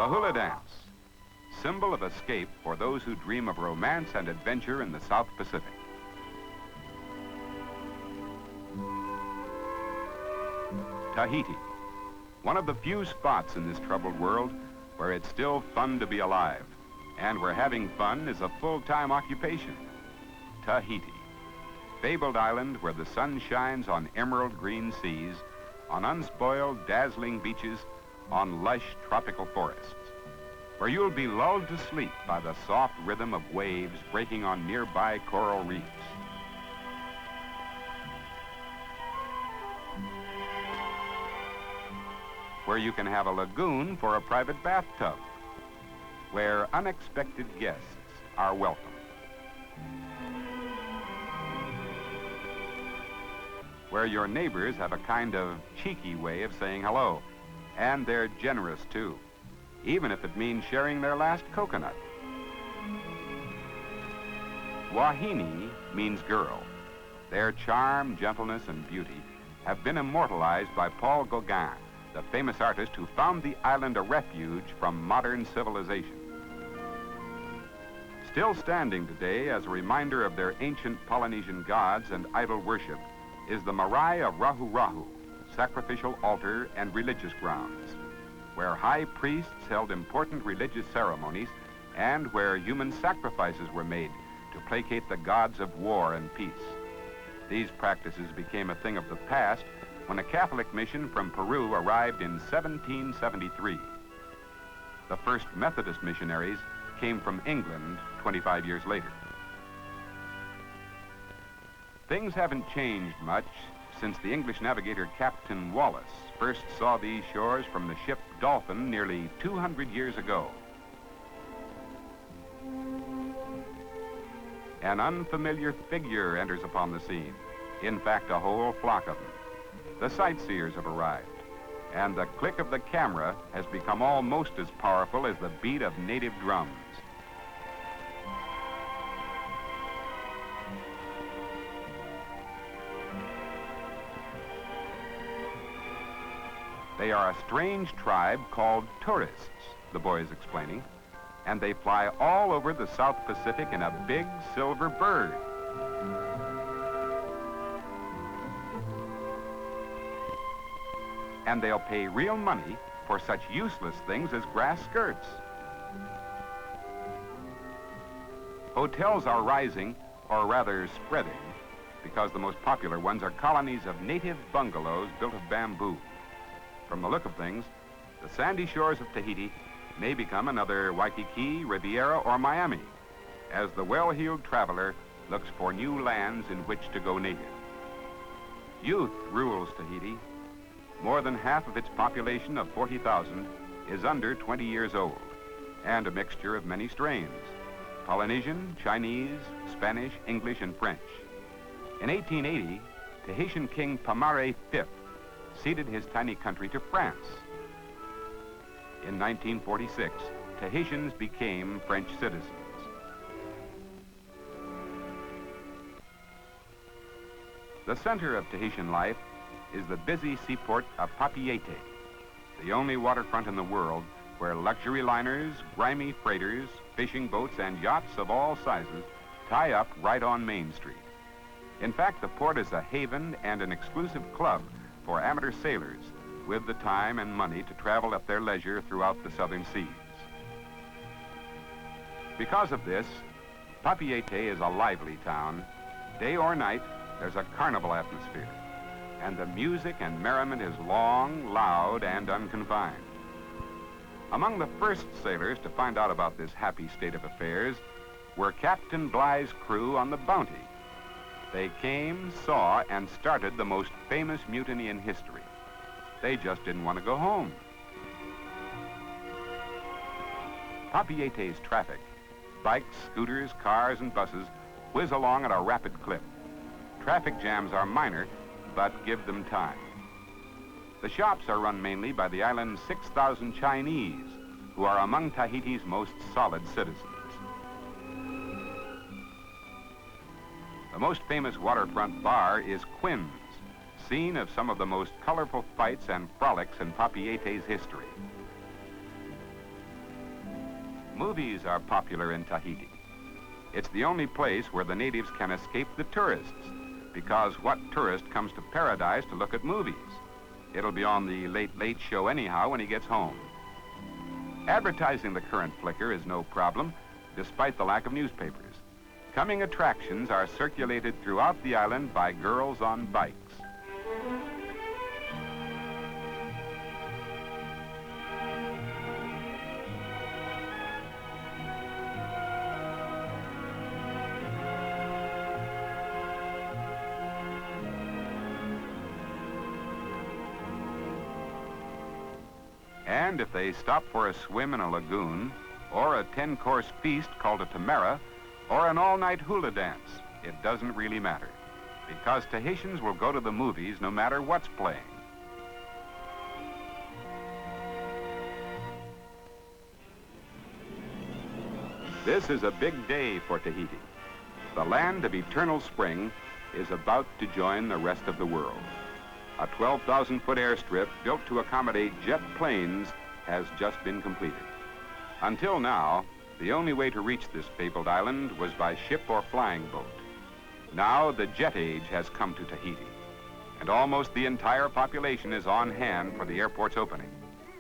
The hula dance, symbol of escape for those who dream of romance and adventure in the South Pacific. Tahiti, one of the few spots in this troubled world where it's still fun to be alive, and where having fun is a full-time occupation. Tahiti, fabled island where the sun shines on emerald green seas, on unspoiled, dazzling beaches, on lush tropical forests, where you'll be lulled to sleep by the soft rhythm of waves breaking on nearby coral reefs. Where you can have a lagoon for a private bathtub, where unexpected guests are welcome. Where your neighbors have a kind of cheeky way of saying hello, and they're generous too, even if it means sharing their last coconut. Wahine means girl. Their charm, gentleness, and beauty have been immortalized by Paul Gauguin, the famous artist who found the island a refuge from modern civilization. Still standing today as a reminder of their ancient Polynesian gods and idol worship is the marae of Rahu Rahu, sacrificial altar and religious grounds, where high priests held important religious ceremonies and where human sacrifices were made to placate the gods of war and peace. These practices became a thing of the past when a Catholic mission from Peru arrived in 1773. The first Methodist missionaries came from England 25 years later. Things haven't changed much since the English navigator Captain Wallis first saw these shores from the ship Dolphin nearly 200 years ago. An unfamiliar figure enters upon the scene. In fact, a whole flock of them. The sightseers have arrived, and the click of the camera has become almost as powerful as the beat of native drums. They are a strange tribe called tourists, the boy is explaining, and they fly all over the South Pacific in a big silver bird. And they'll pay real money for such useless things as grass skirts. Hotels are rising, or rather spreading, because the most popular ones are colonies of native bungalows built of bamboo. From the look of things, the sandy shores of Tahiti may become another Waikiki, Riviera, or Miami, as the well-heeled traveler looks for new lands in which to go native. Youth rules Tahiti. More than half of its population of 40,000 is under 20 years old, and a mixture of many strains: Polynesian, Chinese, Spanish, English, and French. In 1880, Tahitian King Pamare V ceded his tiny country to France. In 1946, Tahitians became French citizens. The center of Tahitian life is the busy seaport of Papeete, the only waterfront in the world where luxury liners, grimy freighters, fishing boats, and yachts of all sizes tie up right on Main Street. In fact, the port is a haven and an exclusive club for amateur sailors with the time and money to travel at their leisure throughout the southern seas. Because of this, Papeete is a lively town. Day or night, there's a carnival atmosphere, and the music and merriment is long, loud, and unconfined. Among the first sailors to find out about this happy state of affairs were Captain Bligh's crew on the Bounty. They came, saw, and started the most famous mutiny in history. They just didn't want to go home. Papeete's traffic, bikes, scooters, cars, and buses, whiz along at a rapid clip. Traffic jams are minor, but give them time. The shops are run mainly by the island's 6,000 Chinese, who are among Tahiti's most solid citizens. The most famous waterfront bar is Quinn's, scene of some of the most colorful fights and frolics in Papeete's history. Movies are popular in Tahiti. It's the only place where the natives can escape the tourists, because what tourist comes to paradise to look at movies? It'll be on the Late Late Show anyhow when he gets home. Advertising the current flicker is no problem, despite the lack of newspapers. Coming attractions are circulated throughout the island by girls on bikes. And if they stop for a swim in a lagoon, or a 10-course feast called a tamara, or an all-night hula dance, it doesn't really matter, because Tahitians will go to the movies no matter what's playing. This is a big day for Tahiti. The land of eternal spring is about to join the rest of the world. A 12,000-foot airstrip built to accommodate jet planes has just been completed. Until now, the only way to reach this fabled island was by ship or flying boat. Now the jet age has come to Tahiti, and almost the entire population is on hand for the airport's opening.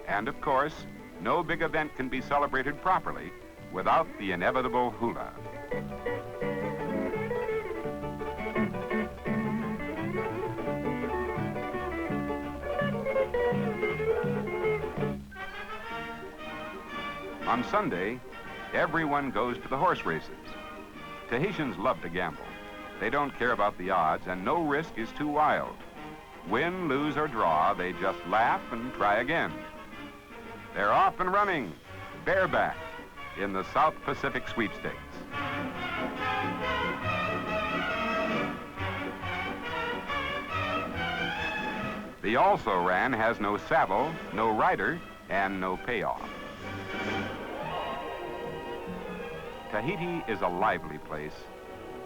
And of course, no big event can be celebrated properly without the inevitable hula. On Sunday, everyone goes to the horse races. Tahitians love to gamble. They don't care about the odds, and no risk is too wild. Win, lose, or draw, they just laugh and try again. They're off and running, bareback, in the South Pacific Sweepstakes. The also-ran has no saddle, no rider, and no payoff. Tahiti is a lively place,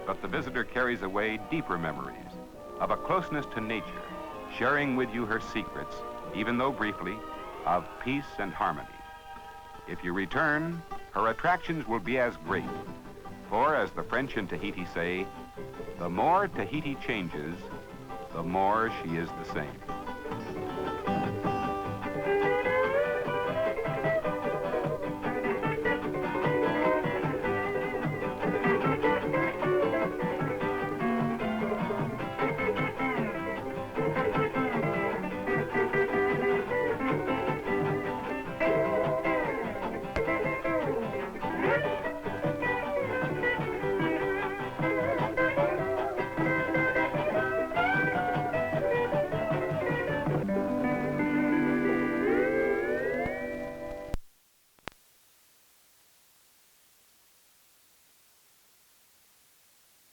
but the visitor carries away deeper memories of a closeness to nature, sharing with you her secrets, even though briefly, of peace and harmony. If you return, her attractions will be as great, for as the French in Tahiti say, the more Tahiti changes, the more she is the same.